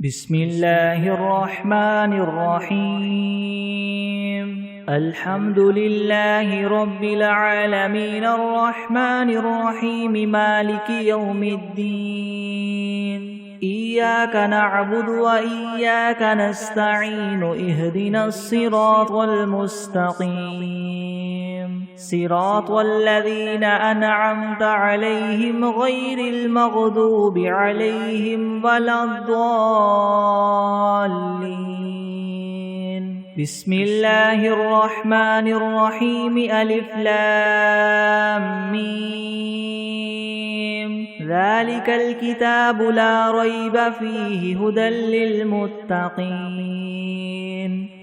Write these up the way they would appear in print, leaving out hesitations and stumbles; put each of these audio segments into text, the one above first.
بسم الله الرحمن الرحيم الحمد لله رب العالمين الرحمن الرحيم مالك يوم الدين إياك نعبد وإياك نستعين اهدنا الصراط المستقيم صراط الذين أنعمت عليهم غير المغضوب عليهم ولا الضالين بسم الله الرحمن الرحيم ألف لام ميم ذلك الكتاب لا ريب فيه هدى للمتقين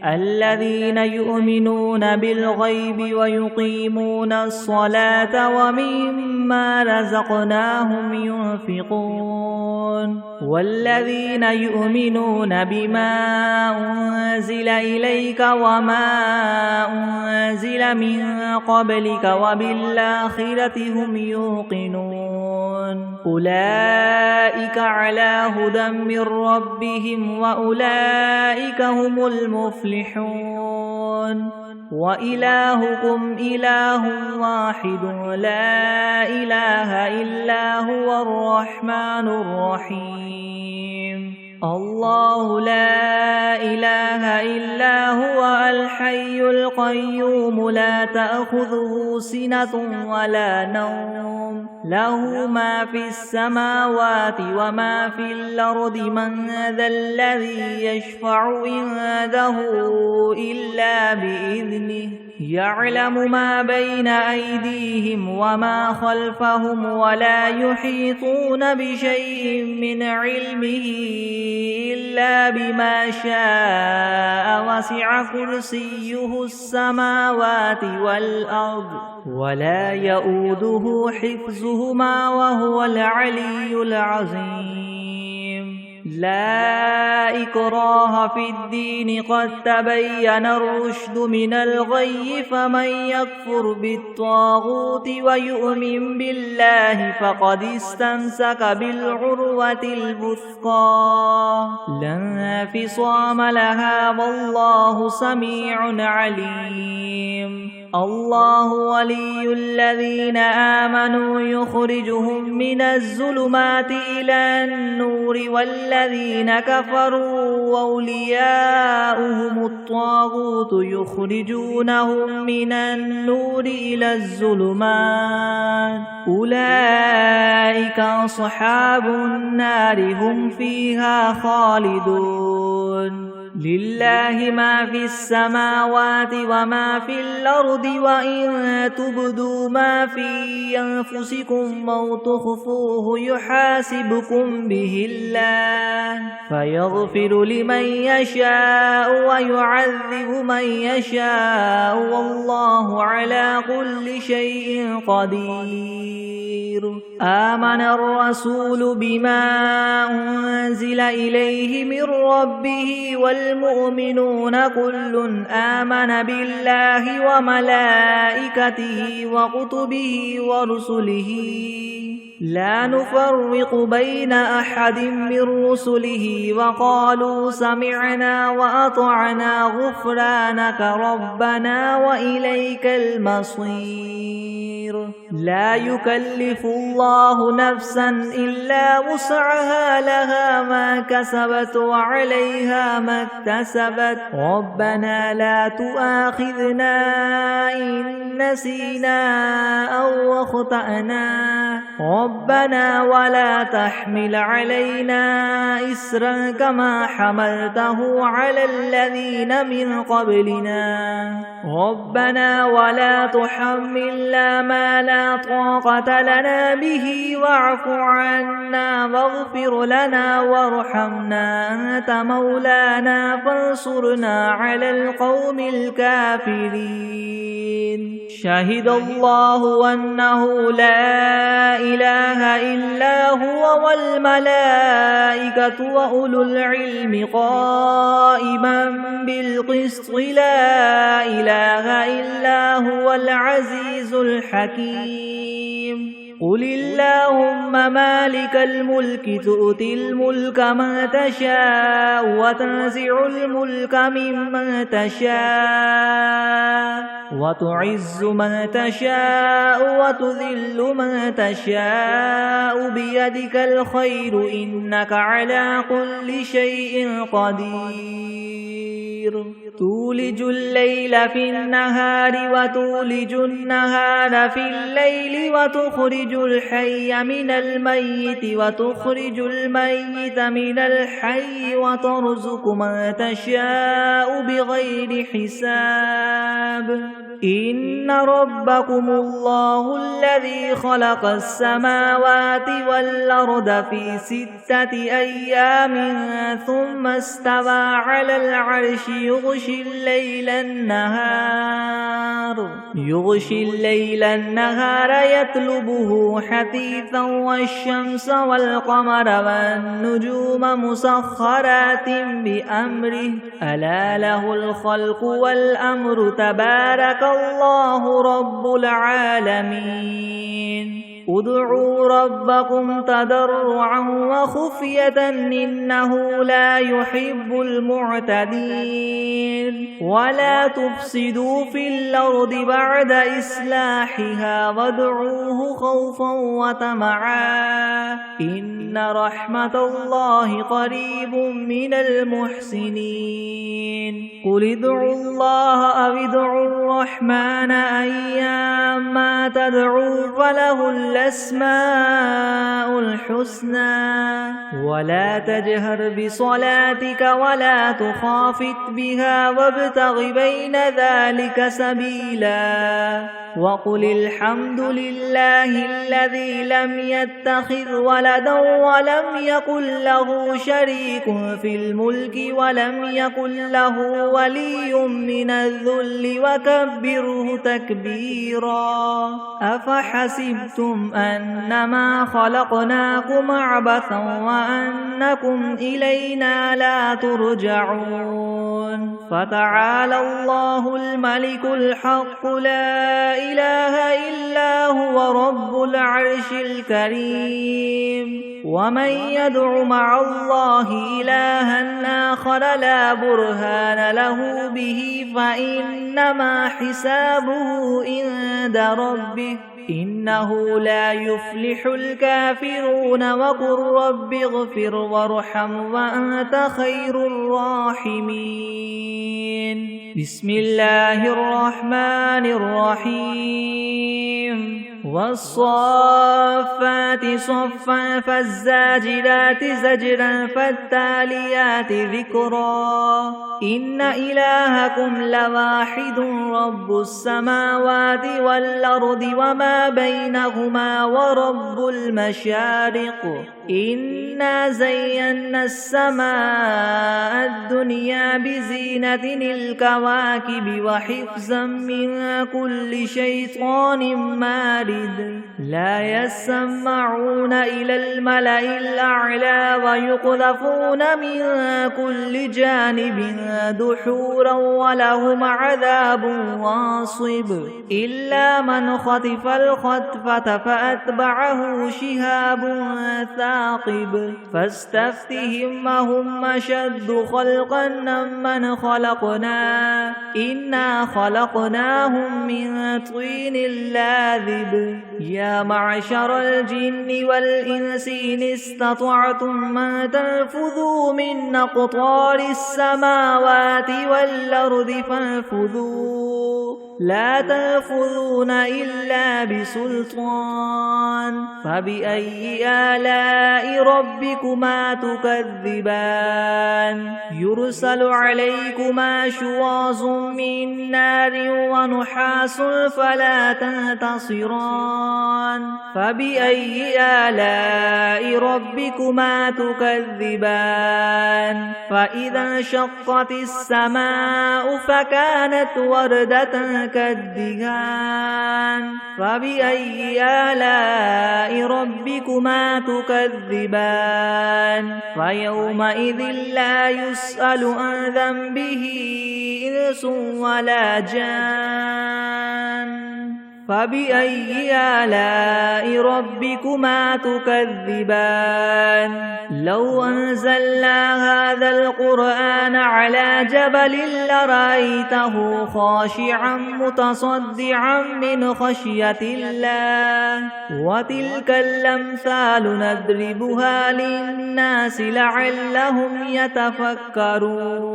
الذين يؤمنون بالغيب ويقيمون الصلاة ومما رزقناهم ينفقون والذين يؤمنون بما أنزل إليك وما أنزل من قبلك وبالآخرة هم يوقنون أولئك على هدى من ربهم وأولئك هم المفلحون وإلهكم إله واحد لا إله إلا هو الرحمن الرحيم الله لا إله إلا هو الحي القيوم لا تأخذه سنة ولا نوم له ما في السماوات وما في الأرض من ذا الذي يشفع عنده إلا بإذنه يعلم ما بين أيديهم وما خلفهم ولا يحيطون بشيء من علمه إلا بما شاء وسع كرسيه السماوات والأرض ولا يؤوده حفظهما وهو العلي العظيم لا إكراه في الدين قد تبين الرشد من الغي فمن يكفر بالطاغوت ويؤمن بالله فقد استمسك بالعروة الوثقى لا انفصام لها والله سميع عليم الله ولي الذين آمنوا يخرجهم من الظلمات إلى النور والذين كفروا أولياؤهم الطاغوت يخرجونهم من النور إلى الظلمات أولئك أصحاب النار هم فيها خالدون لله ما في السماوات وما في الأرض وإن تبدوا ما في أنفسكم أو تخفوه يحاسبكم به الله فيغفر لمن يشاء ويعذب من يشاء والله على كل شيء قدير آمن الرسول بما أنزل إليه من ربه والمؤمنون كل آمن بالله وملائكته وكتبه ورسله لا نفرق بين أحد من رسله وقالوا سمعنا وأطعنا غفرانك ربنا وإليك المصير لا يكلف الله نفسا إلا وسعها لها ما كسبت وعليها ما اكتسبت ربنا لا تؤاخذنا إن نسينا أو أخطأنا ربنا ولا تحمل علينا إسرا كما حملته على الذين من قبلنا ربنا ولا تحملنا ما لا طاقة لنا به واعف عنا واغفر لنا وارحمنا أنت مولانا فانصرنا على القوم الكافرين شهد الله أنه لا إله إلا هو والملائكة وأولو العلم قائما بالقسط لا إله إلا هو العزيز الحكيم قل اللهم مالك الملك تؤتي الملك من تشاء وتنزع الملك ممن تشاء وتعز من تشاء وتذل من تشاء بيدك الخير إنك على كل شيء قدير تولج الليل في النهار وتولج النهار في الليل وتخرج الحي من الميت وتخرج الميت من الحي وترزق من تشاء بغير حساب إن ربكم الله الذي خلق السماوات والأرض في 6 أيام ثم استوى على العرش يغشي الليل النهار يطلبه حثيثا والشمس والقمر والنجوم مسخرات بأمره ألا له الخلق والأمر تبارك الله رب العالمين ادعوا ربكم تضرعا وخفية إنه لا يحب المعتدين ولا تفسدوا في الأرض بعد إصلاحها وادعوه خوفا وطمعا إن رحمة الله قريب من المحسنين قل ادعوا الله أو ادعوا الرحمن أيما تدعوا فله الأسماء الحسنى ولا تجهر بصلاتك ولا تخافت بها وابتغ بين ذلك سبيلا وقل الحمد لله الذي لم يتخذ ولدا ولم يكن له شريك في الملك ولم يكن له ولي من الذل وكبره تكبيرا أفحسبتم أنما خلقناكم عبثا وأنكم إلينا لا ترجعون فتعالى الله الملك الحق لا إله إلا هو رب العرش الكريم ومن يدع مع الله إلها آخر لا برهان له به فإنما حسابه عند ربه إنه لا يفلح الكافرون وقل رب اغفر وارحم وأنت خير الراحمين بسم الله الرحمن الرحيم والصافات صفا فالزاجرات زجرا فالتاليات ذكرا إن إلهكم لواحد رب السماوات والأرض وما بينهما ورب المشارق إنا زينا السماء الدنيا بزينة الكواكب وحفظا من كل شيطان مارد لا يسمعون إلى الملأ الأعلى ويقذفون من كل جانب دحورا ولهم عذاب واصب إلا من خطف الخطفة فأتبعه شهاب ثاقب فاستفتهم هم أشد خلقا ممن خلقنا إنا خلقناهم من طين لاذب يا معشر الجن والإنس إن استطعتم أن تنفذوا من أقطار السماوات والأرض فانفذوا لا تنفذون إلا بسلطان فبأي آلاء ربكما تكذبان يرسل عليكما شواظ من نار ونحاس فلا تنتصران فبأي آلاء ربكما تكذبان فإذا انشقت السماء فكانت وردة كالدهان فبأي آلاء ربكما تكذبان فيومئذ لا يسأل عن ذنبه إنس ولا جان فبأي آلاء ربكما تكذبان لو أنزلنا هذا القرآن على جبل لرأيته خاشعا متصدعا من خشية الله وتلك الأمثال نضربها للناس لعلهم يتفكرون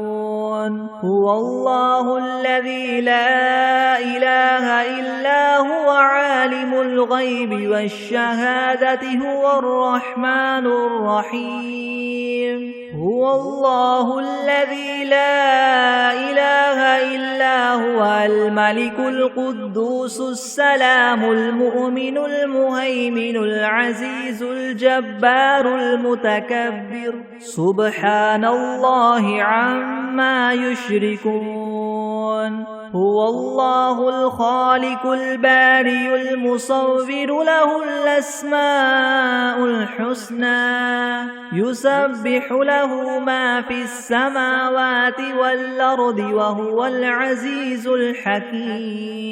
هو الله الذي لا إله إلا هو عالم الغيب والشهادة هو الرحمن الرحيم هو الله الذي لا إله إلا هو الملك القدوس السلام المؤمن المهيمن العزيز الجبار المتكبر سبحان الله عما يشركون هو الله الخالق البارئ المصور له الأسماء الحسنى يسبح له ما في السماوات والأرض وهو العزيز الحكيم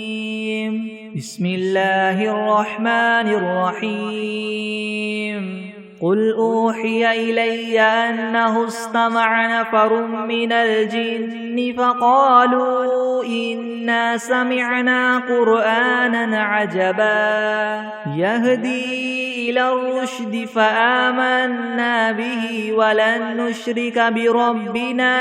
بسم الله الرحمن الرحيم قل أوحي إلي أنه استمع نفر من الجن فقالوا إنا سمعنا قرآنا عجبا يهدي إلى الرشد فآمنا به ولن نشرك بربنا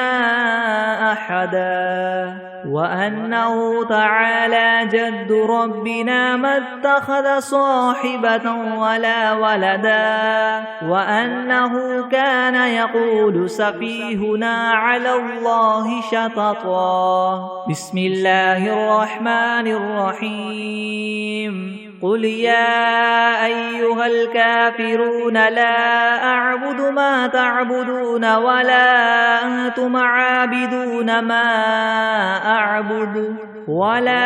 أحدا وأنه تعالى جد ربنا ما اتخذ صاحبة ولا ولدا وأنه كان يقول سفيهنا على الله شططا بسم الله الرحمن الرحيم قل يا أيها الكافرون لا أعبد ما تعبدون ولا أنتم عابدون ما أعبد ولا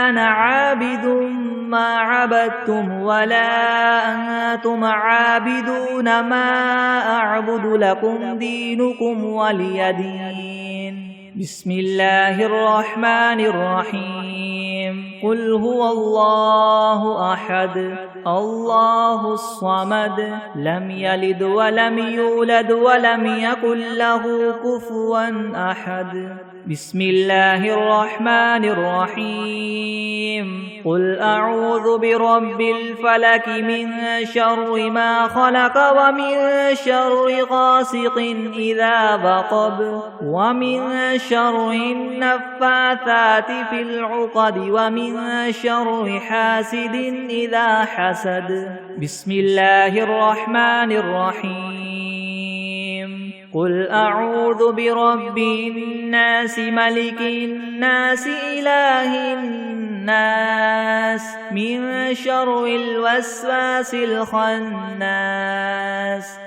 أنا عابد ما عبدتم ولا أنتم عابدون ما أعبد لكم دينكم ولي دين بسم الله الرحمن الرحيم قل هو الله أحد الله الصمد لم يلد ولم يولد ولم يكن له كفوا أحد بسم الله الرحمن الرحيم قل أعوذ برب الفلك من شر ما خلق ومن شر غاسق إذا وقب ومن شر النفاثات في العقد ومن شر حاسد إذا حسد بسم الله الرحمن الرحيم قل أعوذ برب الناس ملك الناس إله الناس من شر الوسواس الخناس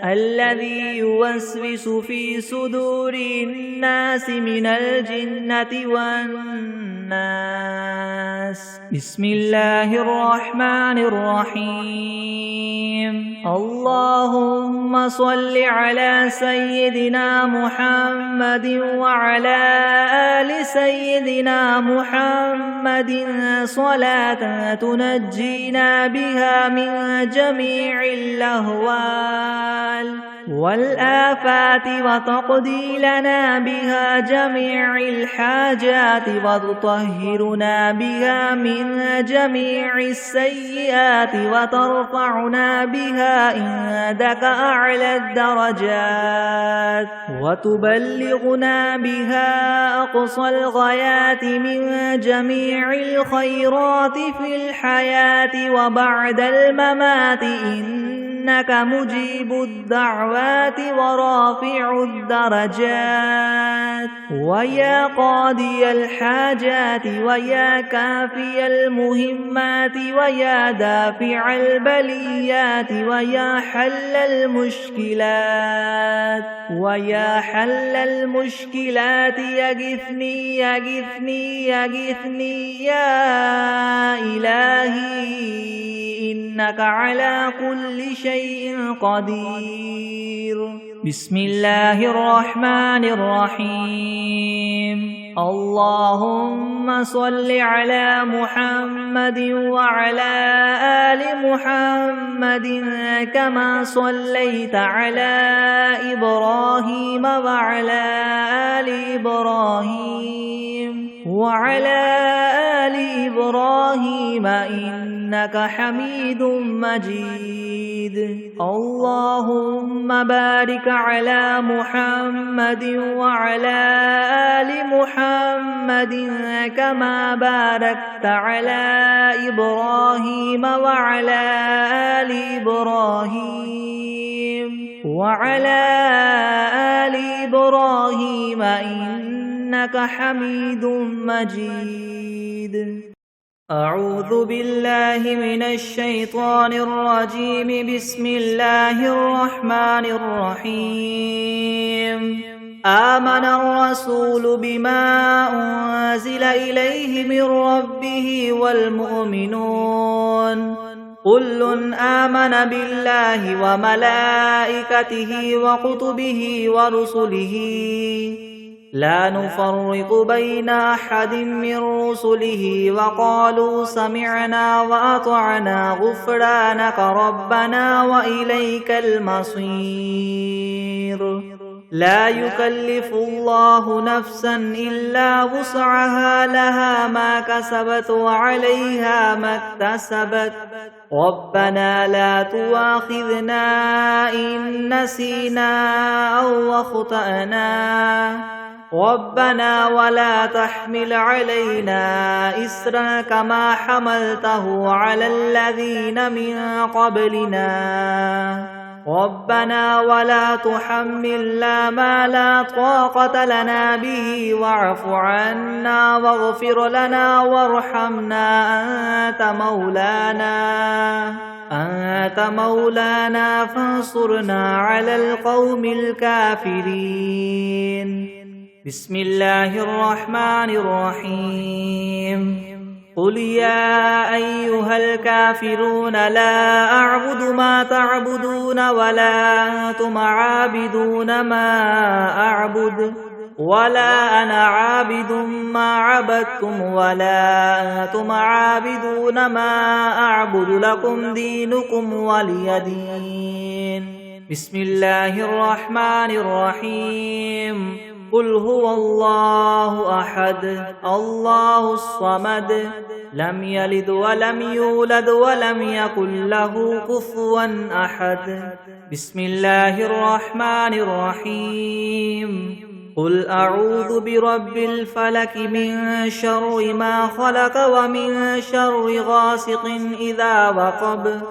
الذي يوسوس في صدور الناس من الجنة والناس بسم الله الرحمن الرحيم اللهم صل على سيدنا محمد وعلى آل سيدنا محمد صلاة تنجينا بها من جميع الأهوال والآفات وتقضي لنا بها جميع الحاجات وتطهرنا بها من جميع السيئات وترفعنا بها عندك أعلى الدرجات وتبلغنا بها أقصى الغايات من جميع الخيرات في الحياة وبعد الممات إنك مجيب الدعوات ورافع الدرجات ويا قاضي الحاجات ويا كافي المهمات ويا دافع البليات ويا حل المشكلات ويا حل المشكلات يغثني يغثني يغثني يا إلهي إنك على كل شيء قدير بسم الله الرحمن الرحيم اللهم صل على محمد وعلى آل محمد كما صليت على إبراهيم وعلى آل إبراهيم إنك حميد مجيد. اللهم بارك على محمد وعلى آل محمد كما باركت على إبراهيم وعلى آل إبراهيم إنك حميد مجيد. أعوذ بالله من الشيطان الرجيم. بسم الله الرحمن الرحيم. آمن الرسول بما أنزل إليه من ربه والمؤمنون كل آمن بالله وملائكته وكتبه ورسله لا نفرق بين أحد من رسله وقالوا سمعنا وأطعنا غفرانك ربنا وإليك المصير. لا يكلف الله نفسا إلا وسعها لها ما كسبت وعليها ما اكتسبت ربنا لا تؤاخذنا إن نسينا أو أخطأنا ربنا ولا تحمل علينا إسرا كما حملته على الذين من قبلنا ربنا ولا تحملنا ما لا طاقة لنا به واعف عنا واغفر لنا وارحمنا أنت مولانا فانصرنا على القوم الكافرين. بسم الله الرحمن الرحيم. قل يا أيها الكافرون لا أعبد ما تعبدون ولا أنتم عابدون ما أعبد ولا أنا عابد ما عبدتم ولا أنتم عابدون ما أعبد لكم دينكم ولي دين. بسم الله الرحمن الرحيم. قل هو الله أحد الله الصمد لم يلد ولم يولد ولم يكن له كفوا أحد. بسم الله الرحمن الرحيم. قل أعوذ برب الفلك من شر ما خلق ومن شر غاسق إذا وقب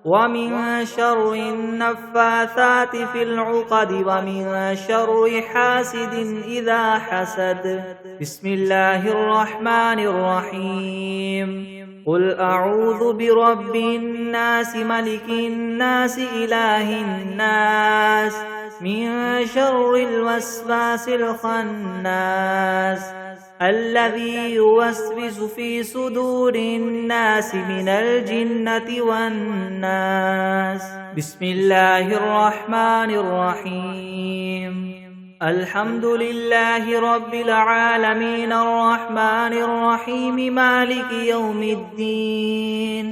ومن شر النفاثات في العقد ومن شر حاسد إذا حسد. بسم الله الرحمن الرحيم. قل أعوذ برب الناس ملك الناس إله الناس من شر الوسواس الخناس الذي يوسوس في صدور الناس من الجنة والناس. بسم الله الرحمن الرحيم. الحمد لله رب العالمين الرحمن الرحيم مالك يوم الدين.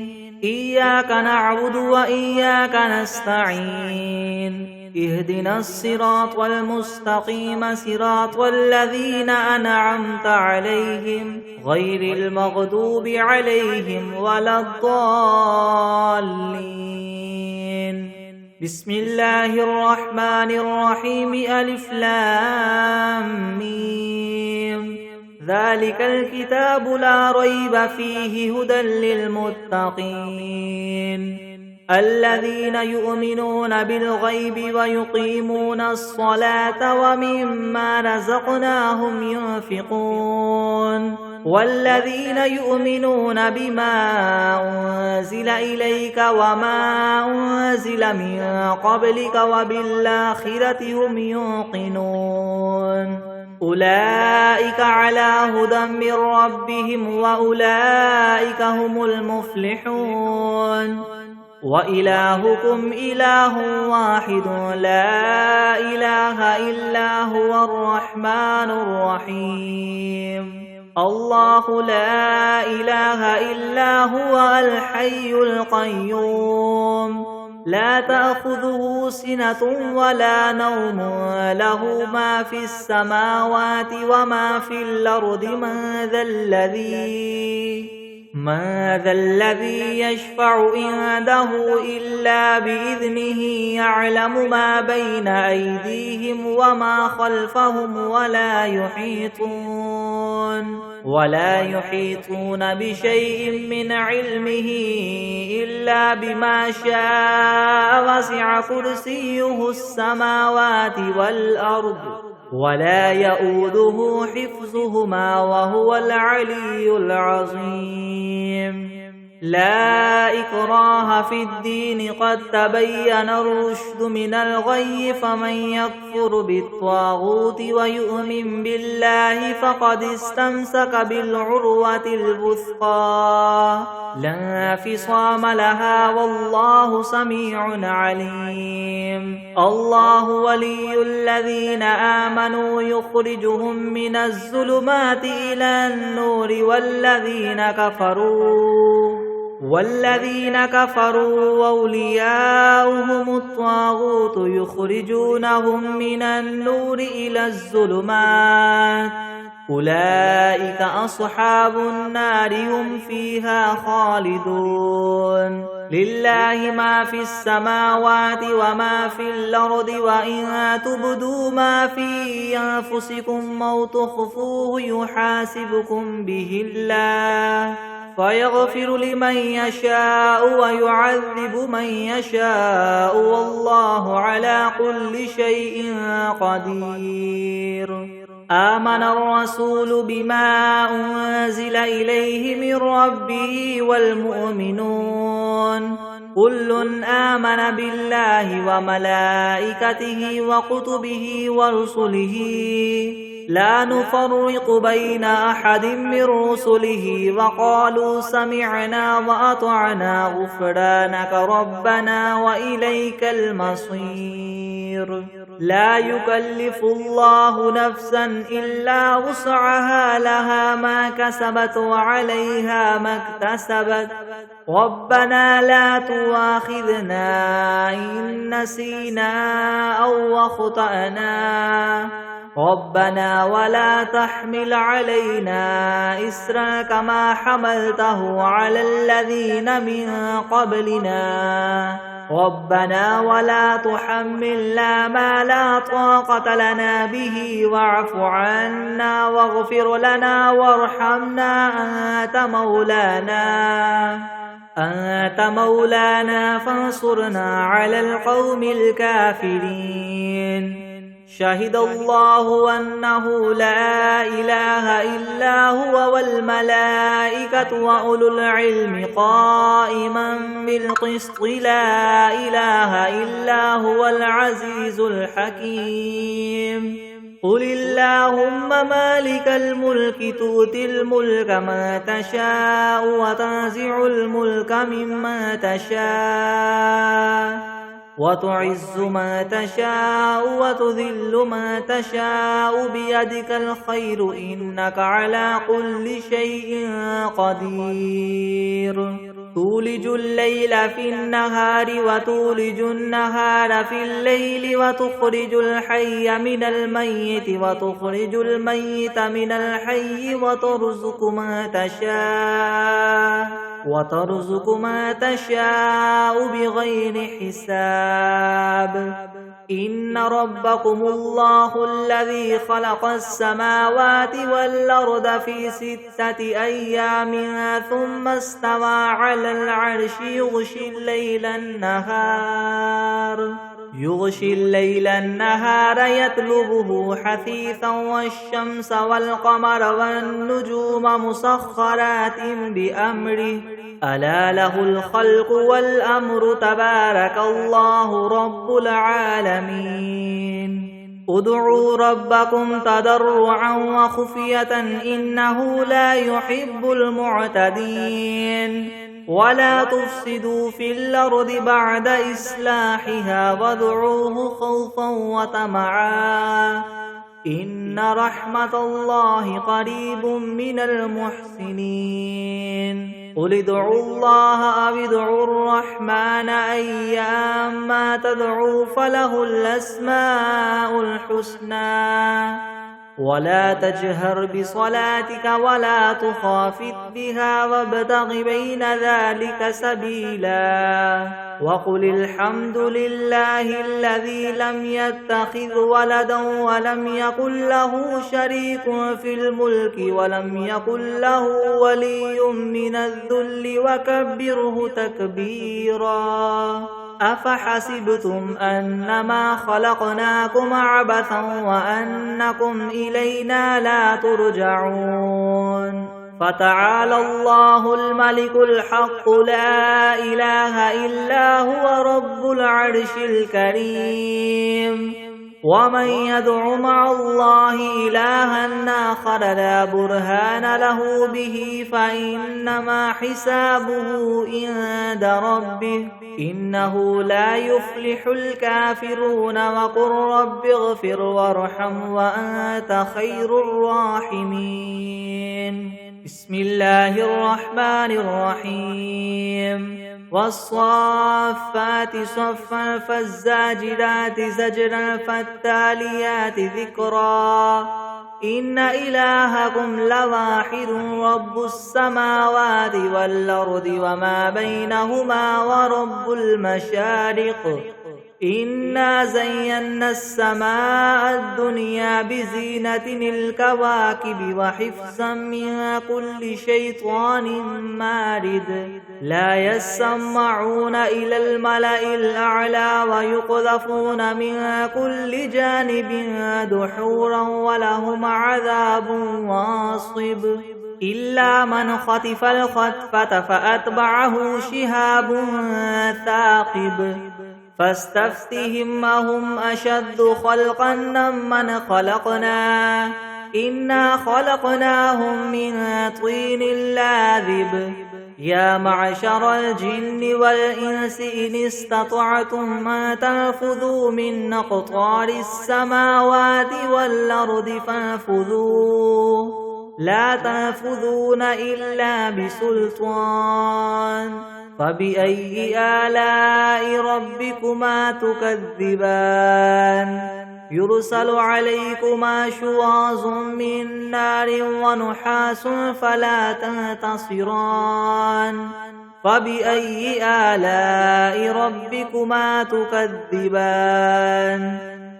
إياك نعبد وإياك نستعين. اهدنا الصراط المستقيم صراط الذين أنعمت عليهم غير المغضوب عليهم ولا الضالين. بسم الله الرحمن الرحيم. ألف لام ميم. ذلك الكتاب لا ريب فيه هدى للمتقين الذين يؤمنون بالغيب ويقيمون الصلاة ومما رزقناهم ينفقون والذين يؤمنون بما أنزل إليك وما أنزل من قبلك وبالآخرة هم يوقنون أولئك على هدى من ربهم وأولئك هم المفلحون وإلهكم إله واحد لا إله إلا هو الرحمن الرحيم الله لا إله إلا هو الحي القيوم لا تأخذه سنة ولا نوم له ما في السماوات وما في الأرض من ذا الذي يشفع عنده إلا بإذنه يعلم ما بين أيديهم وما خلفهم ولا يحيطون بشيء من علمه إلا بما شاء وسع كرسيه السماوات والأرض ولا يؤوده حفظهما وهو العلي العظيم لا إكراه في الدين قد تبين الرشد من الغي فمن يكفر بالطاغوت ويؤمن بالله فقد استمسك بالعروة الوثقى لا انفصام لها والله سميع عليم الله ولي الذين آمنوا يخرجهم من الظلمات إلى النور والذين كفروا أولياؤهم الطاغوت يخرجونهم من النور إلى الظلمات أولئك أصحاب النار هم فيها خالدون لله ما في السماوات وما في الأرض وإن تبدوا ما في أنفسكم أو تخفوه يحاسبكم به الله فيغفر لمن يشاء ويعذب من يشاء والله على كل شيء قدير آمن الرسول بما أنزل إليه من ربه والمؤمنون كل آمن بالله وملائكته وكتبه ورسله لا نفرق بين أحد من رسله وقالوا سمعنا وأطعنا غفرانك ربنا وإليك المصير لا يكلف الله نفسا إلا وسعها لها ما كسبت وعليها ما اكتسبت ربنا لا تؤاخذنا إن نسينا أو أخطأنا ربنا ولا تحمل علينا إسرا كما حملته على الذين من قبلنا ربنا ولا تحملنا ما لا طاقة لنا به واعف عنا واغفر لنا وارحمنا أنت مولانا فانصرنا على القوم الكافرين شهد الله أنه لا إله إلا هو والملائكة وأولو العلم قائما بالقسط لا إله إلا هو العزيز الحكيم قل اللهم مالك الملك تؤتي الملك من تشاء وتنزع الملك ممن تشاء وتعز من تشاء وتذل من تشاء بيدك الخير إنك على كل شيء قدير تولج الليل في النهار وتولج النهار في الليل وتخرج الحي من الميت وتخرج الميت من الحي وترزق ما تشاء بغير حساب إن ربكم الله الذي خلق السماوات والأرض في 6 أيام ثم استوى على العرش يغشي الليل النهار يطلبه حثيثا والشمس والقمر والنجوم مسخرات بأمره ألا له الخلق والأمر تبارك الله رب العالمين ادعوا ربكم تضرعا وخفية إنه لا يحب المعتدين ولا تفسدوا في الأرض بعد إصلاحها وادعوه خوفا وطمعا إن رحمة الله قريب من المحسنين قل ادعوا الله أو ادعوا الرحمن أيما تدعوا فله الأسماء الحسنى ولا تجهر بصلاتك ولا تخافت بها وابتغ بين ذلك سبيلا وقل الحمد لله الذي لم يتخذ ولدا ولم يكن له شريك في الملك ولم يكن له ولي من الذل وكبره تكبيرا أفحسبتم أنما خلقناكم عبثا وأنكم إلينا لا ترجعون فتعالى الله الملك الحق لا إله إلا هو رب العرش الكريم ومن يدع مع الله إلها آخر لا برهان له به فإنما حسابه عند ربه إنه لا يفلح الكافرون وقل رب اغفر وارحم وأنت خير الراحمين بسم الله الرحمن الرحيم والصافات صفا فالزاجرات زجرا فالتاليات ذكرا إن إلهكم لواحد رب السماوات والأرض وما بينهما ورب المشارق إنا زينا السماء الدنيا بزينة الكواكب وحفظا من كل شيطان مارد لا يسمعون إلى الملأ الأعلى ويقذفون من كل جانب دحورا ولهم عذاب واصب إلا من خطف الخطفة فأتبعه شهاب ثاقب فاستفتهم أهم أشد خلقا من خلقنا إنا خلقناهم من طين لاذب يا معشر الجن والإنس إن استطعتم أن تنفذوا من أقطار السماوات والأرض فانفذوا لا تنفذون إلا بسلطان فبأي آلاء ربكما تكذبان يرسل عليكما شواظ من نار ونحاس فلا تنتصران فبأي آلاء ربكما تكذبان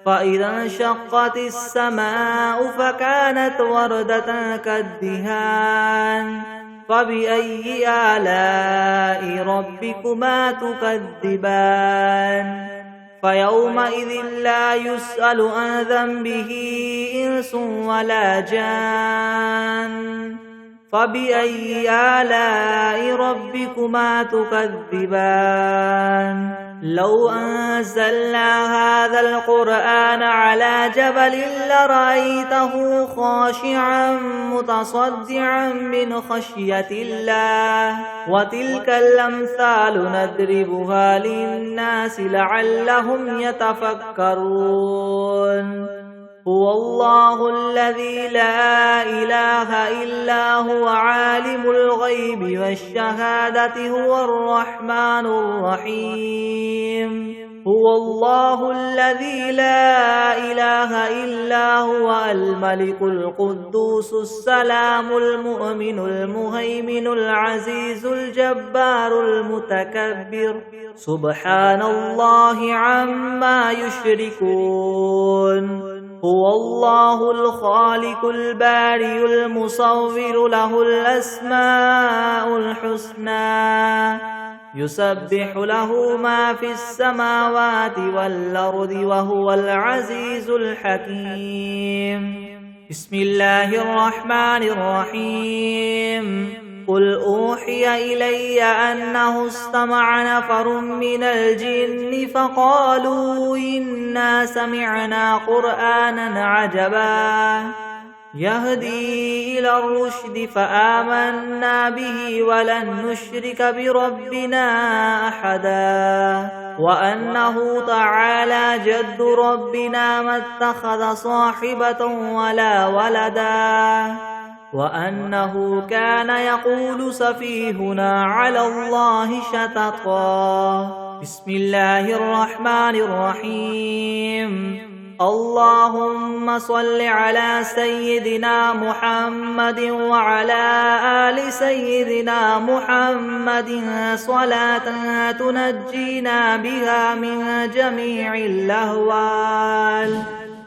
فإذا انشقت السماء فكانت وردة كالدهان فبأي آلاء ربكما تكذبان فيومئذ لا يسأل عن ذنبه إنس ولا جان فبأي آلاء ربكما تكذبان لو أنزلنا هذا القرآن على جبل لرأيته خاشعا متصدعا من خشية الله وتلك الأمثال نضربها للناس لعلهم يتفكرون هو الله الذي لا إله إلا هو عالم الغيب والشهادة هو الرحمن الرحيم هو الله الذي لا إله إلا هو الملك القدوس السلام المؤمن المهيمن العزيز الجبار المتكبر سبحان الله عما يشركون هو الله الخالق البارئ المصور له الأسماء الحسنى يسبح له ما في السماوات والأرض وهو العزيز الحكيم بسم الله الرحمن الرحيم قل أوحي إلي أنه استمع نفر من الجن فقالوا إنا سمعنا قرآنا عجبا يهدي إلى الرشد فآمنا به ولن نشرك بربنا أحدا وأنه تعالى جد ربنا ما اتخذ صاحبة ولا ولدا وأنه كان يقول سفيهنا على الله شططا. بسم الله الرحمن الرحيم. اللهم صل على سيدنا محمد وعلى آل سيدنا محمد صلاة تنجينا بها من جميع الأهوال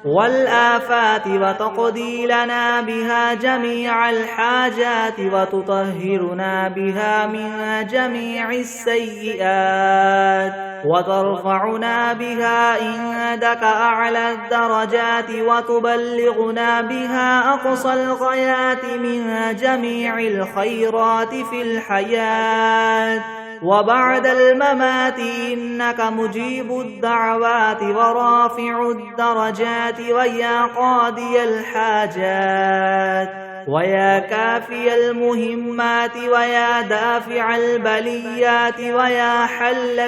والآفات وتقضي لنا بها جميع الحاجات وتطهرنا بها من جميع السيئات وترفعنا بها عندك أعلى الدرجات وتبلغنا بها أقصى الغايات من جميع الخيرات في الحياة وبعد الممات إنك مجيب الدعوات ورافع الدرجات ويا قاضي الحاجات ويا كافي المهمات ويا دافع البليات ويا حل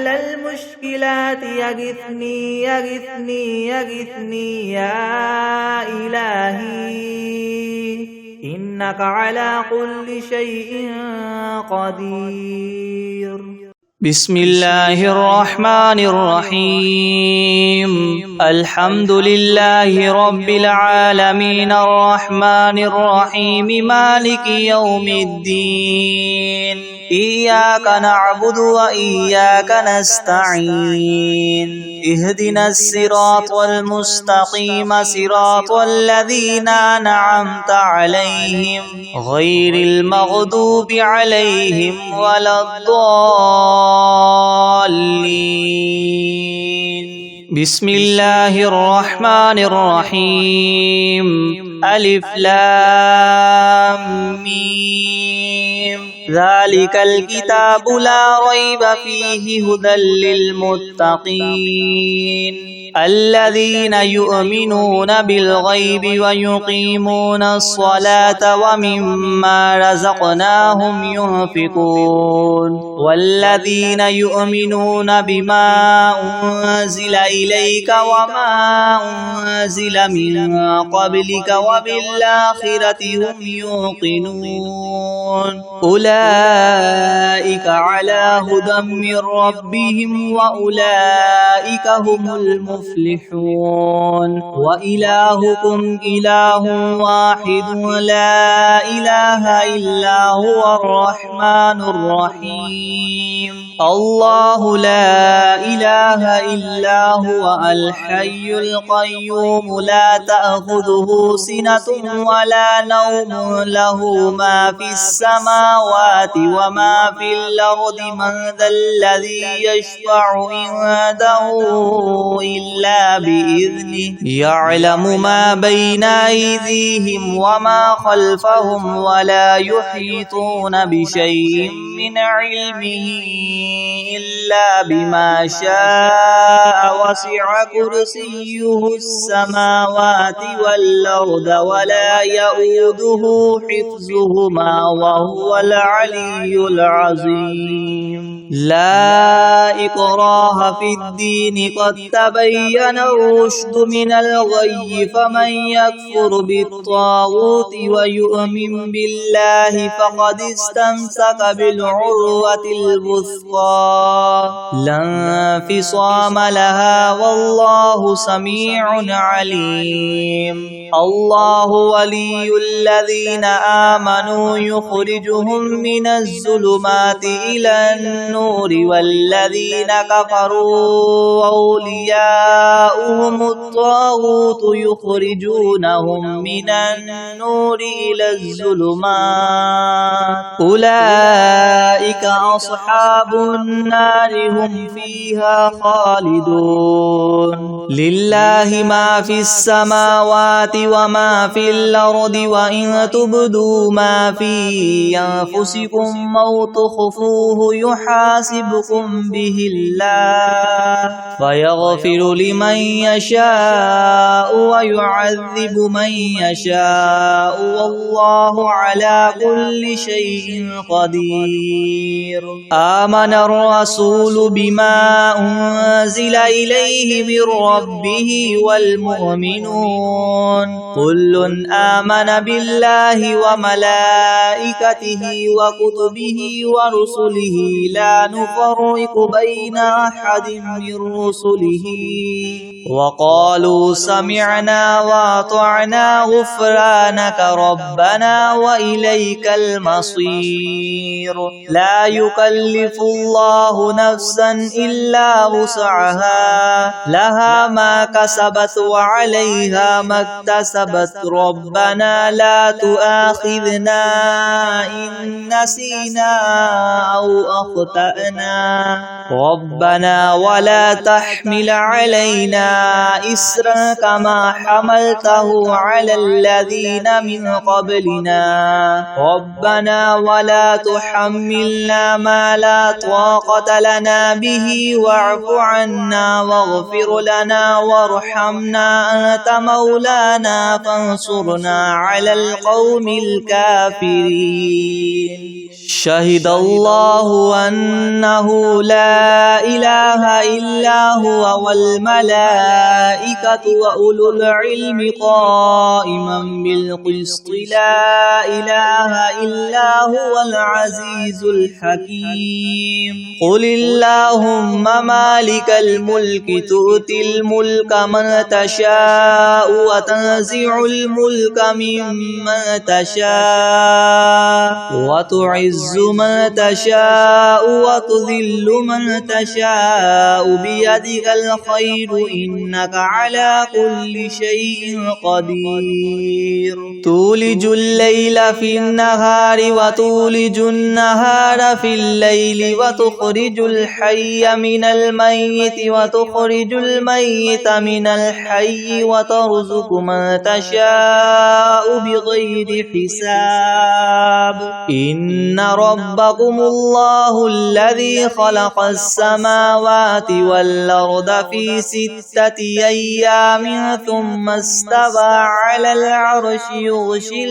المشكلات يغثني يغثني يغثني يا إلهي إنك على كل شيء قدير. بسم الله الرحمن الرحيم. الحمد لله رب العالمين الرحمن الرحيم مالك يوم الدين. إياك نعبد وإياك نستعين. اهدنا الصراط المستقيم صراط الذين أنعمت عليهم غير المغضوب عليهم ولا الضالين. بسم الله الرحمن الرحيم. ألف لام ميم. ذلك الكتاب لا ريب فيه هدى للمتقين الذين يؤمنون بالغيب ويقيمون الصلاة ومما رزقناهم ينفقون والذين يؤمنون بما أنزل إليك وما أنزل من قبلك وبالآخرة هم يوقنون أولئك على هدى من ربهم وأولئك هم المفلحون. وإلهكم إله واحد لا إله إلا هو الرحمن الرحيم. الله لا إله إلا هو الحي القيوم لا تأخذه سنة ولا نوم له ما في السماوات وما في الأرض من ذا الذي يشفع عنده إلا بإذنه يعلم ما بين أيديهم وما خلفهم ولا يحيطون بشيء من علمه إلا بما شاء وسع كرسيه السماوات والأرض ولا يؤوده حفظهما وهو العلي العظيم. لا إكراه في الدين قد تبين الرشد من الغي فمن يكفر بالطاغوت ويؤمن بالله فقد استمسك بالعروة الوثقى لا انفصام لها والله سميع عليم. الله ولي الذين آمنوا يخرجهم من الظلمات إلى النور والذين كفروا أولياؤهم الطاغوت يخرجونهم من النور إلى الظلمات أولئك أصحاب النار هم فيها خالدون. لله ما في السماوات وما في الأرض وإن تبدوا ما في أنفسكم أو تخفوه يحاسبكم به الله فيغفر لمن يشاء ويعذب من يشاء والله على كل شيء قدير. آمن الرسول بما أنزل إليه من ربه والمؤمنون كل آمن بالله وملائكته وكتبه ورسله لا نفرق بين أحد من رسله وقالوا سمعنا وأطعنا غفرانك ربنا وإليك المصير. لا يكلف الله نفسا إلا وسعها لها ما كسبت وعليها ما اكتسبت ربنا لا تؤاخذنا إن نسينا أو أخطأنا ربنا ولا تحمل علينا إسرا كما حملته على الذين من قبلنا ربنا ولا تحملنا ما لا طاقة لنا به واعف عنا واغفر لنا وارحمنا أنت مولانا فانصرنا على القوم الكافرين. شهد الله أنه لا إله إلا هو والملائكة وأولو العلم قائما بالقسط لا إله إلا هو العزيز الحكيم. قل اللهم مالك الملك تؤتي الملك من تشاء وتنزع الملك ممن تشاء وتعز من تشاء وتذل من تشاء بيدك الخير إنك على كل شيء قدير. تولج الليل في النهار وتولج النهار في الليل وتخرج الحي من الميت وتخرج الميت من الحي وترزق من تشاء بغير حساب. إن ربكم الله الذي خلق السماوات والأرض في 6 أيام ثم استوى على العرش يغشي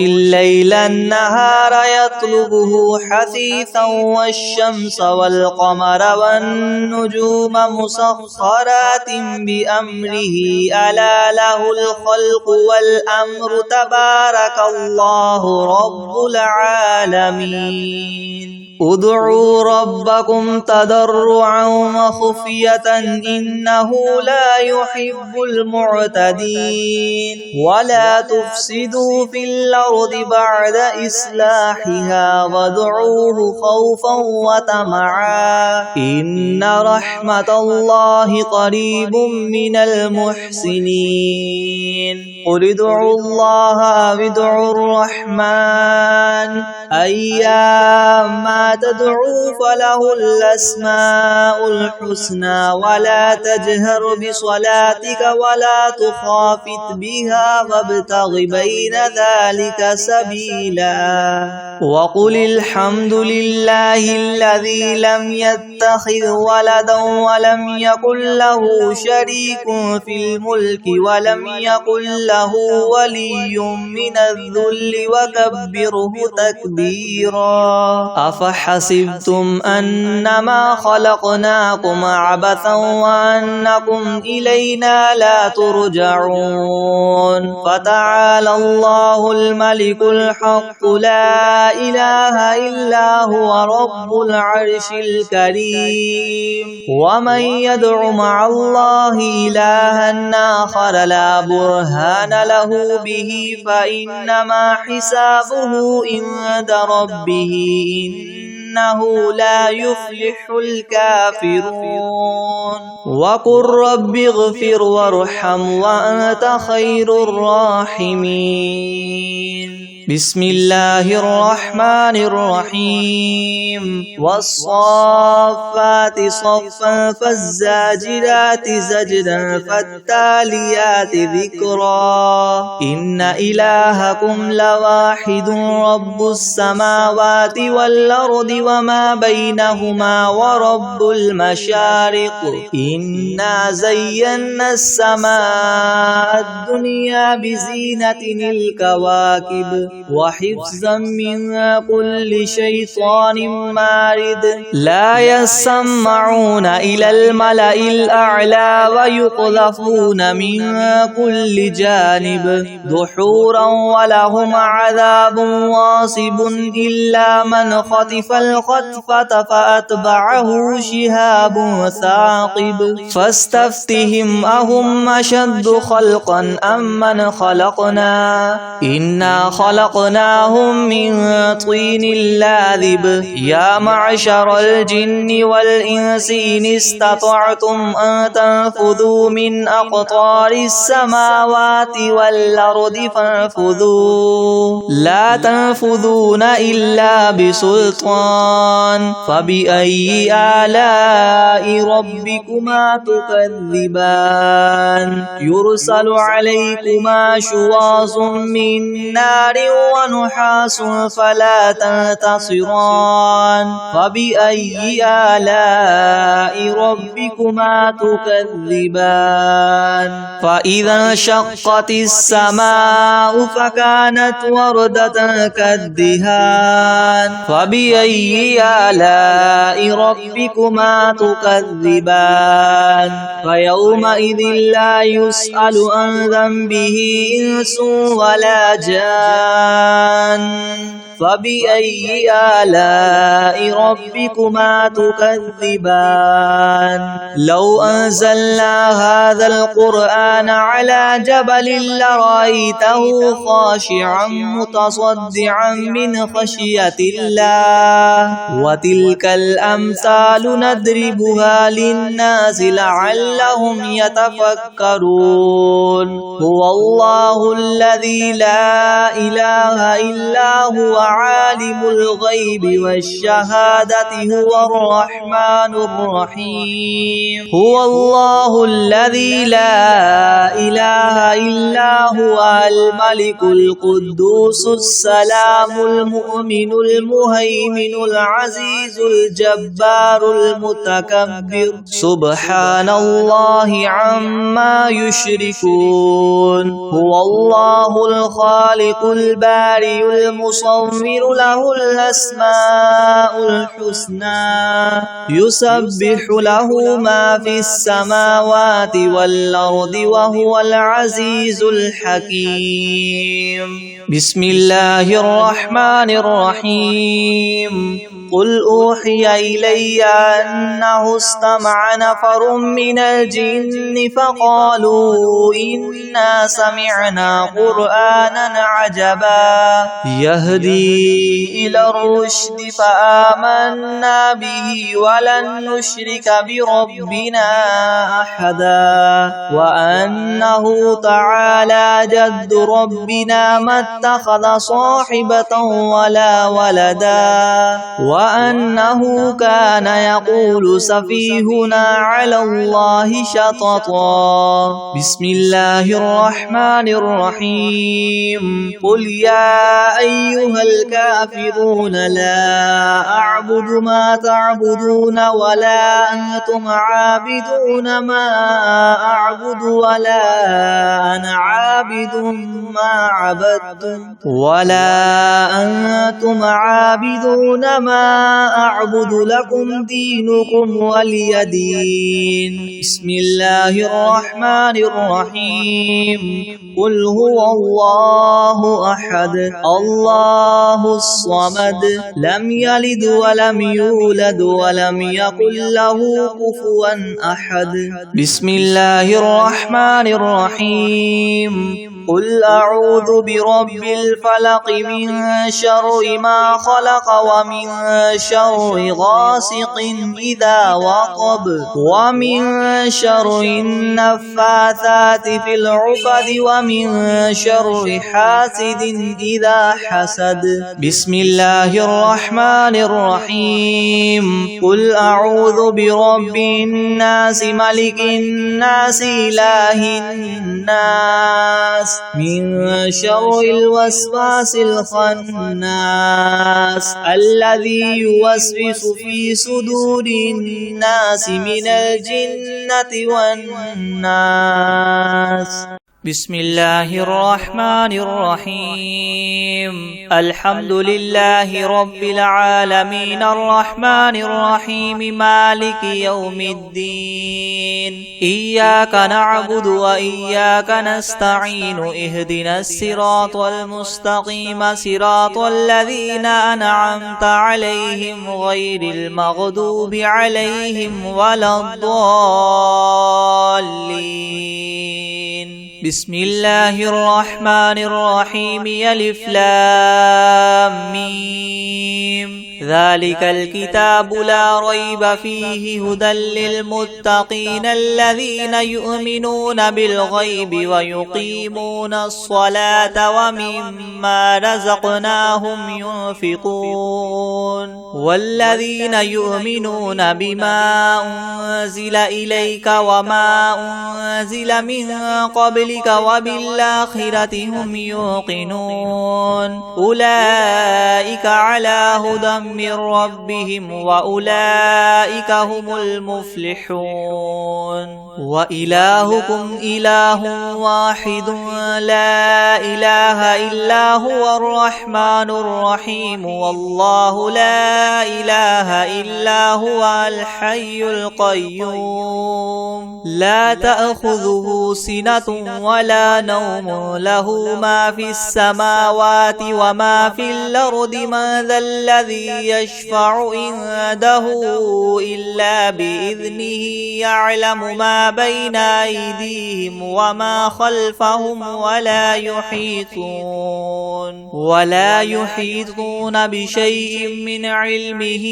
الليل النهار يطلبه حثيثا والشمس والقمر والنجوم مسخرات بأمره ألا له الخلق والأمر تبارك الله رب العالمين. ادعوا ربكم تضرعا وخفية إنه لا يحب المعتدين. ولا تفسدوا في الأرض بعد إصلاحها وادعوه خوفا وطمعا إن رحمة الله قريب من المحسنين. قل ادعوا الله أو ادعوا الرحمن أيما تدعوا فله الأسماء الحسنى ولا تجهر بصلاتك ولا تخافت بها وابتغ بين ذلك سبيلا. وقل الحمد لله الذي لم يتخذ ولدا ولم يكن له شريك في الملك ولم يكن له ولي من الذل وكبره تكبيرا. أفحسبتم أنما خلقناكم عبثا وأنكم إلينا لا ترجعون. فتعالى الله الملك الحق لا إله إلا هو رب العرش الكريم. ومن يدع مع الله إلها آخر لا برهان له به فإنما حسابه عند ربه إنه لا يفلح الكافرون. وقل رب اغفر وارحم وأنت خير الراحمين. بسم الله الرحمن الرحيم والصافات صفا فالزاجرات زجرا فالتاليات ذكرا إن إلهكم لواحد رب السماوات والأرض وما بينهما ورب المشارق إنا زينا السماء الدنيا بزينة الكواكب وحفظا من كل شيطان مارد لا يسمعون إلى الملأ الأعلى ويقذفون من كل جانب دحورا ولهم عذاب واصب إلا من خطف الخطفة فأتبعه شهاب ثاقب فاستفتهم أهم أشد خلقا أم من خلقنا إنا خلقناهم من طين لاذب يا معشر الجن والإنس إن استطعتم أن تنفذوا من أقطار السماوات والأرض فانفذوا لا تنفذون إلا بسلطان فبأي آلاء ربكما تكذبان يرسل عليكما شواظ من نار ونحاس فلا تنتصران فبأي آلاء ربكما تكذبان فإذا انشقت السماء فكانت وردة كالدهان فبأي آلاء ربكما تكذبان فيومئذ لا يسأل عن ذنبه إنس ولا جان فبأي آلاء ربكما تكذبان لو أنزلنا هذا القرآن على جبل لرأيته خاشعا متصدعا من خشية الله وتلك الأمثال نضربها للناس لعلهم يتفكرون هو الله الذي لا إله إلا هو عالم الغيب والشهادة هو الرحمن الرحيم هو الله الذي لا إله إلا هو الملك القدوس السلام المؤمن المهيمن العزيز الجبار المتكبر سبحان الله عما يشركون هو الله الخالق البارئ المصور له الأسماء الحسنى يسبح له ما في السماوات والأرض وهو العزيز الحكيم بسم الله الرحمن الرحيم قل أوحي إلي أنه استمع نفر من الجن فقالوا إنا سمعنا قرآنا عجبا يهدي إلى الرشد فآمنا به ولن نشرك بربنا أحدا وأنه تعالى جد ربنا ما اتخذ صاحبة ولا ولدا وأنه كان يقول سفيهنا على الله شططا بسم الله الرحمن الرحيم قل يا أيها الكافرون لا أعبد ما تعبدون ولا أنتم عابدون ما أعبد ولا أنا عابد ما عبدتم ولا أنتم عابدون ما أعبد لكم دينكم ولي دين بسم الله الرحمن الرحيم قل هو الله أحد الله الصمد لم يلد ولم يولد ولم يكن له كفوا أحد بسم الله الرحمن الرحيم قل أعوذ برب الفلق من شر ما خلق ومن شر غاسق إذا وقب ومن شر النفاثات في العقد ومن ومن شر حاسد إذا حسد. بسم الله الرحمن الرحيم. قل أعوذ برب الناس ملك الناس إله الناس من شر الوسواس الخناس الذي يوسوس في صدور الناس من الجنة والناس. بسم الله الرحمن الرحيم. الحمد لله رب العالمين الرحمن الرحيم مالك يوم الدين. إياك نعبد وإياك نستعين. اهدنا الصراط المستقيم صراط الذين أنعمت عليهم غير المغضوب عليهم ولا الضالين. بسم الله الرحمن الرحيم. ألف لام ميم. ذلك الكتاب لا ريب فيه هدى للمتقين الذين يؤمنون بالغيب ويقيمون الصلاة ومما رزقناهم ينفقون والذين يؤمنون بما أنزل إليك وما أنزل من قبلك وبالآخرة هم يوقنون أولئك على هدى من ربهم وأولئك هم المفلحون. وإلهكم إله واحد لا إله إلا هو الرحمن الرحيم. والله لا إله إلا هو الحي القيوم لا تأخذه سنة ولا نوم له ما في السماوات وما في الأرض. من ذا الذي يشفع عنده إلا بإذنه. يعلم ما بين أيديهم وما خلفهم ولا يحيطون بشيء من علمه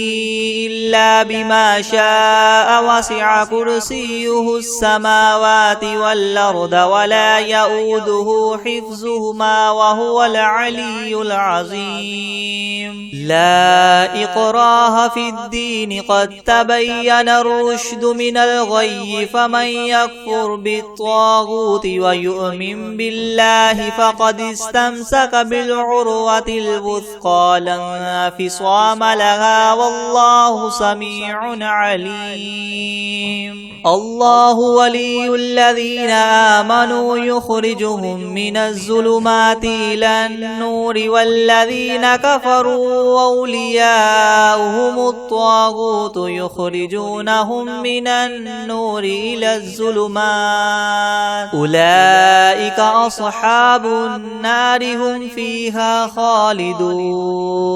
إلا بما شاء. وسع كرسيه السماوات والأرض ولا يؤوده حفظهما وهو العلي العظيم. لا إكراه في الدين قد تبين الرشد من الغي. فمن يكفر بالطاغوت ويؤمن بالله فقد استمسك بالعروة الوثقى لا انفصام لها والله سميع عليم. الله ولي الذين آمنوا يخرجهم من الظلمات إلى النور والذين كفروا أولياؤهم الطاغوت يخرجونهم من النور إلى الظلمات. أولئك أصحاب النار هم فيها خالدون.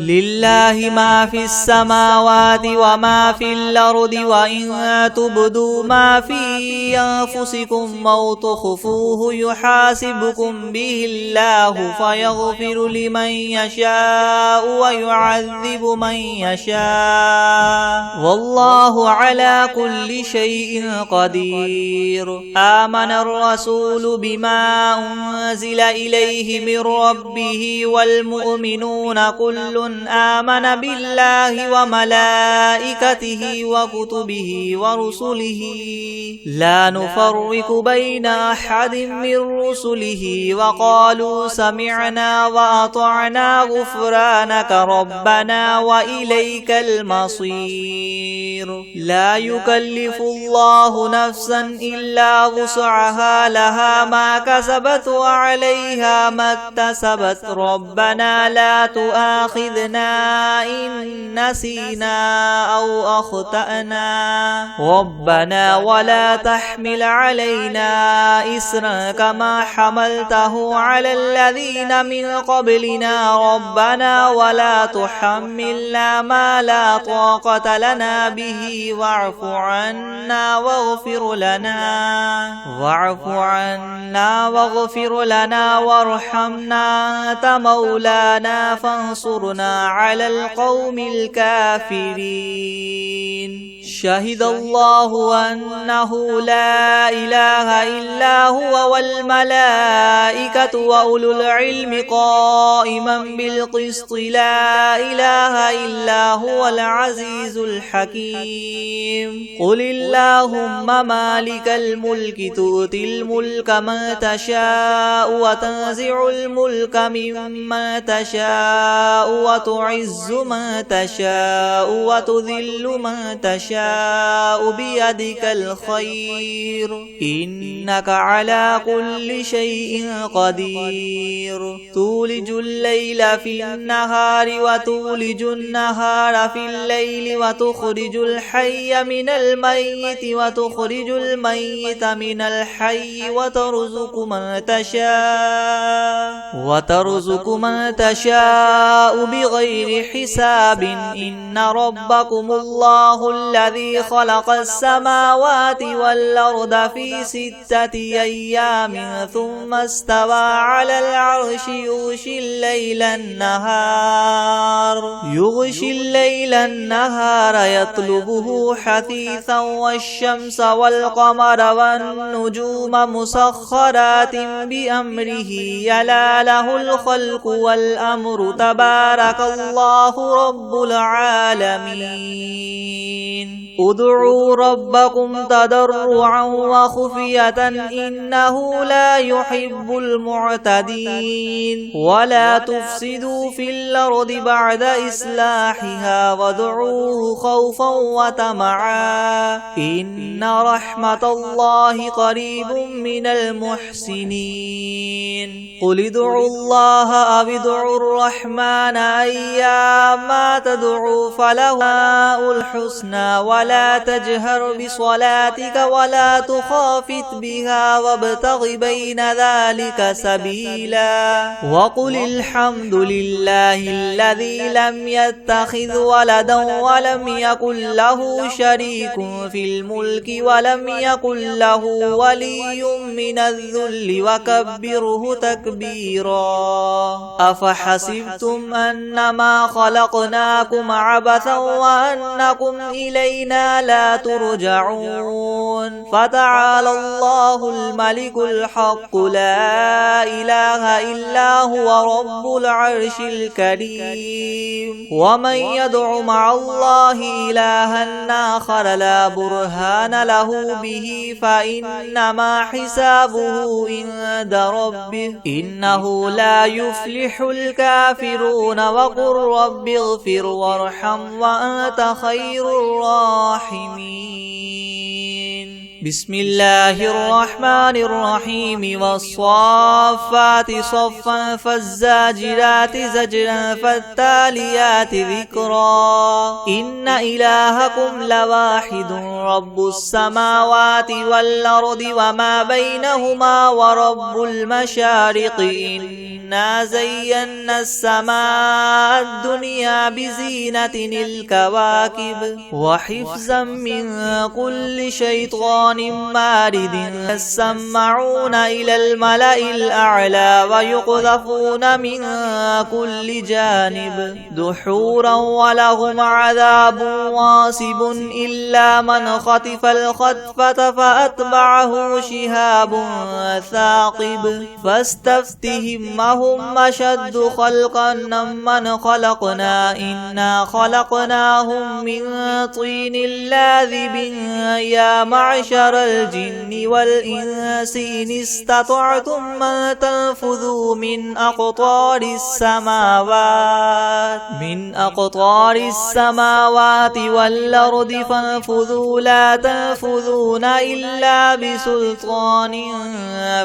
لله ما في السماوات وما في الأرض. وإن تبدوا ما في أنفسكم أو تخفوه يحاسبكم به الله فيغفر لمن يشاء ويعذب من يشاء والله على كل شيء قدير. آمن الرسول بما أنزل إليه من ربه والمؤمنون كل آمن بالله وملائكته وكتبه ورسله لا نفرق بين أحد من رسله وقالوا سمعنا وأطعنا غفرانك ربنا وإليك المصير. لا يكلف الله نفسا إلا وسعها لها ما كسبت وعليها ما اكتسبت. ربنا لا تؤاخذنا إن نسينا أو أخطأنا. ربنا ولا تحمل علينا إسرا كما حملته على الذين من قبلنا. ربنا ولا تحملنا ما لا طاقة لنا به. واعف عنا واغفر لنا وارحمنا. أنت مولانا فانصرنا فانصرنا على القوم الكافرين شهد الله أنه لا إله إلا هو والملائكة وأولو العلم قائما بالقسط لا إله إلا هو العزيز الحكيم قل اللهم مالك الملك تؤتي الملك من تشاء وتنزع الملك ممن تشاء وتعز من تشاء وتذل من تشاء بيدك الخير إنك على كل شيء قدير تولج الليل في النهار وتولج النهار في الليل وتخرج الحي من الميت وتخرج الميت من الحي وترزق من تشاء بغير حساب إن ربكم الله الذي خلق السماوات والأرض في 6 أيام ثم استوى على العرش يغشي الليل النهار يطلبه حثيثا والشمس والقمر والنجوم مسخرات بأمره يلا له الخلق والأمر تبارك الله رب العالمين ادعوا ربكم تضرعا وخفية إنه لا يحب المعتدين ولا تفسدوا في الأرض بعد إصلاحها وادعوه خوفا وطمعا إن رحمة الله قريب من المحسنين قل ادعوا الله أو ادعوا الرحمن أيما تدعوا فله الحسنى ولا تجهر بصلاتك ولا تخافت بها وابتغ بين ذلك سبيلا وقل الحمد لله الذي لم يتخذ ولدا ولم يكن له شريك في الملك ولم يكن له ولي من الذل وكبره تكبيرا أفحسبتم أنما خلقناكم عبثا وأنكم إلينا لا ترجعون فتعالى الله الملك الحق لا إله إلا هو رب العرش الكريم ومن يدع مع الله إلها آخر لا برهان له به فإنما حسابه عند ربه إنه لا يفلح الكافرون وقل رب اغفر وارحم وأنت خير الراحمين بسم الله الرحمن الرحيم والصافات صفا فالزاجرات زجرا فالتاليات ذكرا إن إلهكم لواحد رب السماوات والأرض وما بينهما ورب المشارق إنا زينا السماء الدنيا بزينة الكواكب وحفظا من كل شيطان مارد يسمعون إلى الملأ الأعلى ويقذفون من كل جانب دحورا ولهم عذاب واصب إلا من خطف الخطفة فأتبعه شهاب ثاقب فاستفتهم أهم أشد خلقا ممن خلقنا إنا خلقناهم من طين لاذب يا معشر الجن والإنس إن استطعتم أن تنفذوا من أقطار السماوات والأرض فانفذوا لا تنفذون إلا بسلطان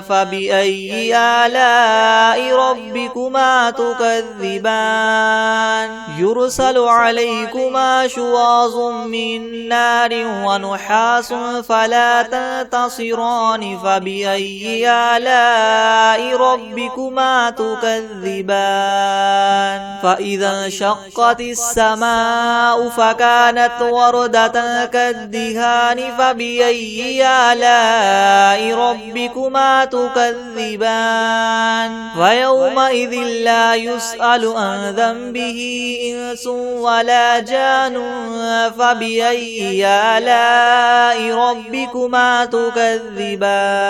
فبأي آلاء ربكما تكذبان يرسل عليكما شواظ من نار ونحاس فلا تنتصران فبأي آلاء ربكما تكذبان فإذا انشقت السماء فكانت وردة كالدهان فبأي آلاء ربكما تكذبان ويومئذ لا يسأل عن ذنبه إنس ولا جان فبأي آلاء ربكما تكذبان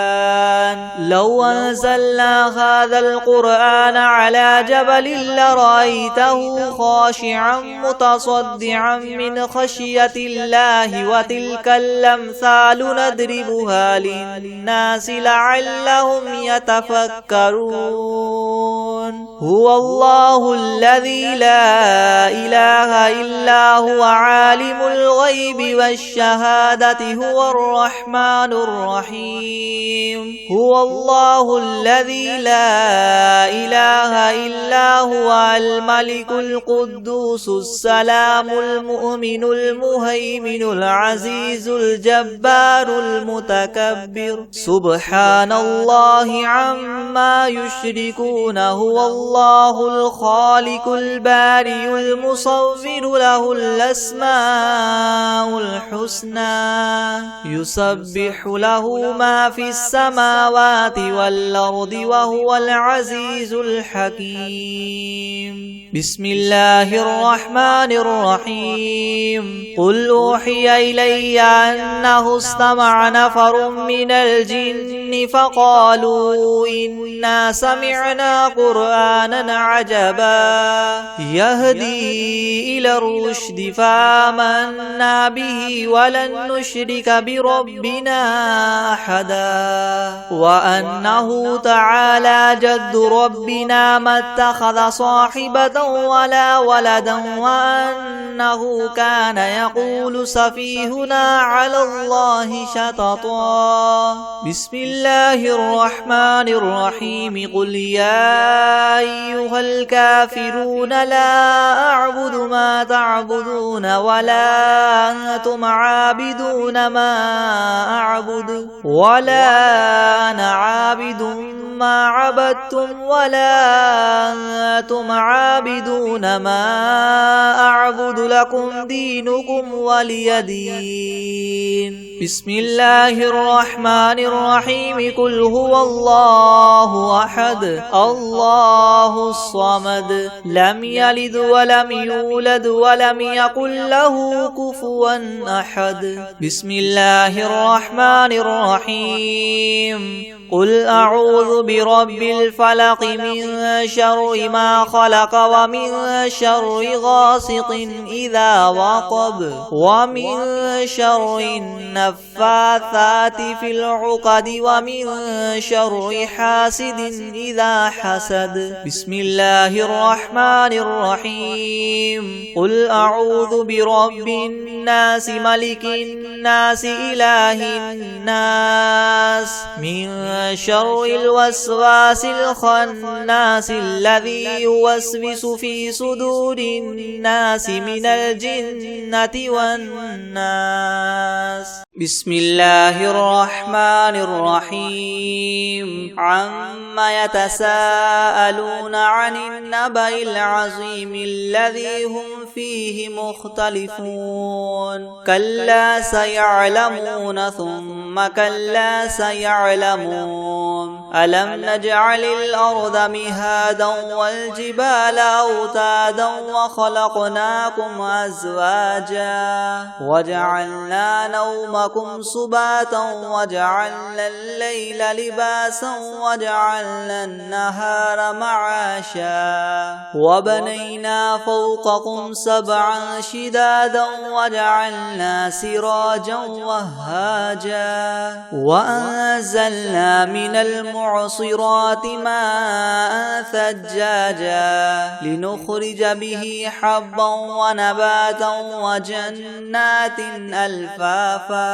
لو أنزلنا هذا القرآن على جبل لرأيته خاشعا متصدعا من خشية الله وتلك الأمثال نضربها للناس لعلهم يتفكرون هو الله الذي لا إله إلا هو عالم الغيب والشهادة هو الرحمن الرحيم هو الله الذي لا إله إلا هو الملك القدوس السلام المؤمن المهيمن العزيز الجبار المتكبر سبحان الله عما يشركون هو الله الخالق البارئ المصور له الأسماء الحسنى يسبح له ما في السماوات والأرض وهو العزيز الحكيم بسم الله الرحمن الرحيم قل أوحي إلي أنه استمع نفر من الجن فقالوا إنا سمعنا قرآنا عجبا يهدي إلى الرشد فآمنا به ولن نشرك بربنا أحدا وأنه تعالى جد ربنا ما اتخذ صاحبة ولا ولدا وأنه كان يقول سفيهنا على الله شططا بسم الله الرحمن الرحيم قل يا أيها الكافرون لا أعبد ما تعبدون ولا أنتم عابدون ما أعبد ولا أنا عابد ما عبدتم ولا أنتم عابدون ما أعبد لكم دينكم ولي دين بسم الله الرحمن الرحيم قل هو الله أحد الله الصمد لم يلد ولم يولد ولم يكن له كفوا أحد بسم الله الرحمن الرحيم قل أعوذ برب الفلق من شر ما خلق ومن شر غاسق إذا وقب ومن شر النفاثات في العقد ومن شر حاسد إذا حسد بسم الله الرحمن الرحيم قل أعوذ برب الناس ملك الناس إله الناس من شر الوسواس الخناس الذي يوسوس في صدور الناس من الجنة والناس بسم الله الرحمن الرحيم عما يتساءلون عن النبأ العظيم الذي هم فيه مختلفون كلا سيعلمون ثم كلا سيعلمون ألم نجعل الأرض مهادا والجبال أوتادا وخلقناكم أزواجا وجعلنا نومكم سباتا وجعلنا الليل لباسا وجعلنا النهار معاشا وبنينا فوقكم سبعا شدادا وجعلنا سراجا وهاجا وأنزلنا من المعصرات ماء ثجاجا لنخرج به حبا ونباتا وجنات ألفافا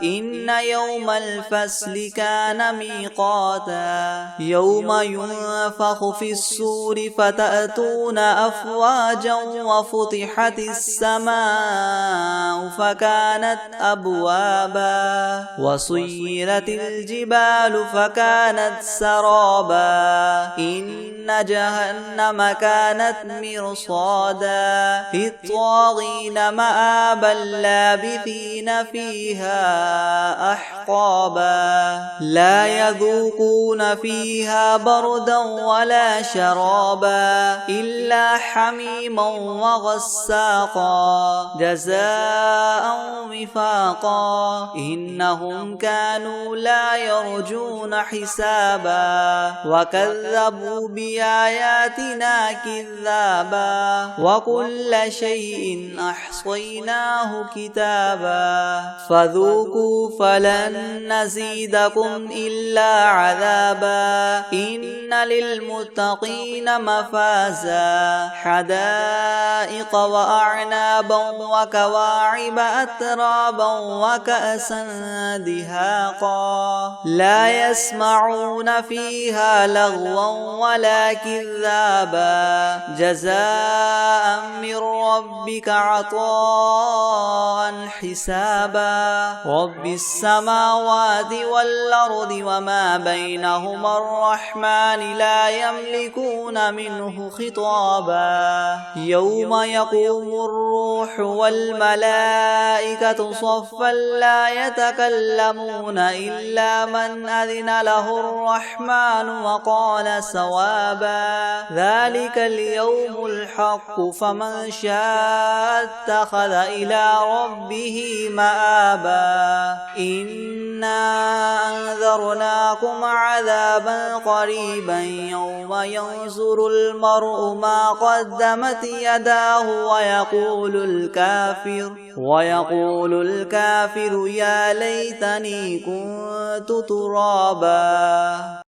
إن يوم الفصل كان ميقاتا يوم ينفخ في السور فتأتون أفواجا وفتحت السماء فكانت أبوابا وسيرت الجبال فكانت كانت سرابا إن جهنم كانت مرصادا للطاغين مآبا لابثين فيها أحقابا لا يذوقون فيها بردا ولا شرابا إلا حميما وغساقا جزاء وفاقا إنهم كانوا لا يرجون حسابا وكذبوا بآياتنا كذابا وكل شيء أحصيناه كتابا فذوقوا فلن نزيدكم إلا عذابا إن للمتقين مفازا حدائق وأعنابا وكواعب أترابا وكأسا دهاقا لا يسمعون فيها لغوا ولا كذابا جزاء من ربك عطاء حسابا رب السماوات والأرض وما بينهما الرحمن لا يملكون منه خطابا يوم يقوم الروح والملائكة صفا لا يتكلمون إلا من أذن له الرحمن وقال صوابا ذلك اليوم الحق فمن شاء اتخذ إلى ربه مآبا إنا أنذرناكم عذابا قريبا يوم ينظر المرء ما قدمت يداه ويقول الكافر يا ليتني كنت ترابا.